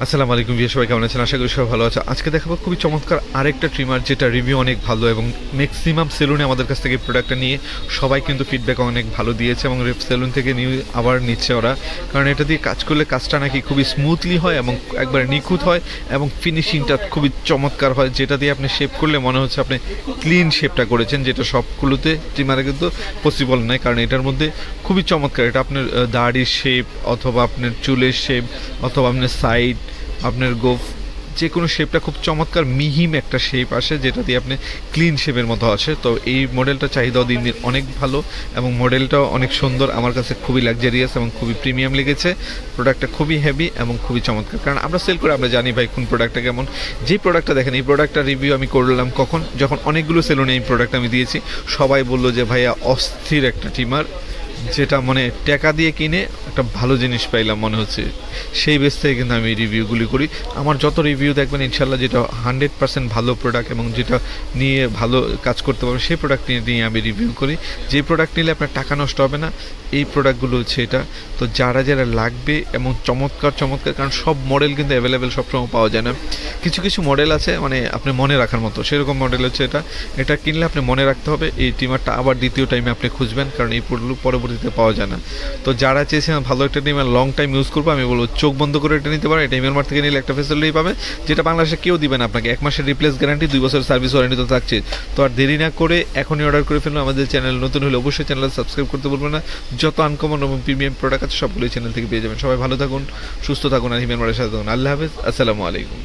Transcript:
আসসালামু আলাইকুম ভিউয়ার, সবাই কেমন আছেন? আশা করি সবাই ভালো আছে। আজকে দেখাবো খুবই চমৎকার আরেকটা ট্রিমার, যেটা রিভিউ অনেক ভালো এবং ম্যাক্সিমাম সেলুনে আমাদের কাছ থেকে প্রোডাক্টটা নিয়ে সবাই কিন্তু ফিডব্যাক অনেক ভালো দিয়েছে এবং সেলুন থেকে নিয়ে আবার নিচ্ছে ওরা, কারণ এটা দিয়ে কাজ করলে কাজটা নাকি খুবই স্মুথলি হয় এবং একবারে নিখুঁত হয় এবং ফিনিশিংটা খুবই চমৎকার হয়, যেটা দিয়ে আপনি শেপ করলে মনে হচ্ছে আপনি ক্লিন শেপটা করেছেন, যেটা সবগুলোতে ট্রিমারে কিন্তু পসিবল নয়। কারণ এটার মধ্যে খুবই চমৎকার, এটা আপনার দাড়ির শেপ অথবা আপনার চুলের শেপ অথবা আপনার সাইড, আপনার গোফ, যে কোনো শেপটা খুব চমৎকার মিহিম একটা শেপ আসে, যেটা দিয়ে আপনি ক্লিন শেপের মতো আসে। তো এই মডেলটা চাহিদাও দিন দিন অনেক ভালো এবং মডেলটাও অনেক সুন্দর, আমার কাছে খুবই লাক্সারিয়াস এবং খুবই প্রিমিয়াম লেগেছে। প্রোডাক্টটা খুবই হেভি এবং খুবই চমৎকার, কারণ আমরা সেল করে আমরা জানি ভাই কোন প্রোডাক্টটা কেমন। যে প্রোডাক্টটা দেখেন, এই প্রোডাক্টটা রিভিউ আমি করলাম কখন, যখন অনেকগুলো সেলুনে এই প্রোডাক্ট আমি দিয়েছি, সবাই বললো যে ভাইয়া অস্থির একটা ট্রিমার, যেটা মানে টাকা দিয়ে কিনে একটা ভালো জিনিস পাইলাম মনে হচ্ছে। সেই বেস থেকে কিন্তু আমি রিভিউগুলি করি। আমার যত রিভিউ দেখবেন ইনশাল্লাহ যেটা 100% ভালো প্রোডাক্ট এবং যেটা নিয়ে ভালো কাজ করতে পারবে সেই প্রোডাক্ট নিয়ে আমি রিভিউ করি। যে প্রোডাক্ট নিলে আপনার টাকা নষ্ট হবে না, এই প্রোডাক্টগুলো হচ্ছে এটা। তো যারা যারা লাগবে এবং চমৎকার, কারণ সব মডেল কিন্তু অ্যাভেলেবেল সবসময় পাওয়া যায় না। কিছু কিছু মডেল আছে মানে আপনি মনে রাখার মতো, সেরকম মডেল হচ্ছে এটা। এটা কিনলে আপনি মনে রাখতে হবে, এই ট্রিমারটা আবার দ্বিতীয় টাইমে আপনি খুঁজবেন, কারণ এই পরবর্তীতে পাওয়া যায় না। তো যারা চেয়েছেন ভালো একটা ট্রিমার লং টাইম ইউজ করবো, আমি বলবো চোখ বন্ধ করে এটা নিতে পারেন। এটা ইমেল মার্ট থেকে নিলে একটা ফেসিলিটি পাবে, যেটা বাংলাদেশে কেউ দিবেন আপনাকে। 1 মাসের রিপ্লেস গ্যারান্টি, 2 বছরের সার্ভিস ওয়ারেন্টি তো থাকছে। তো আর দেরি না করে এখনই অর্ডার করে ফেলুন। আমাদের চ্যানেল নতুন হলে অবশ্যই চ্যানেল সাবস্ক্রাইব করতে বলবেন না। যত আনকমন এবং প্রিমিয়াম প্রোডাক্ট আছে সবগুলোই চ্যানেল থেকে পেয়ে যাবেন। সবাই ভালো থাকুন, সুস্থ থাকুন আর হিমেল মার্টের সাথে থাকুন। আল্লাহ হাফেজ, আসসালামু আলাইকুম।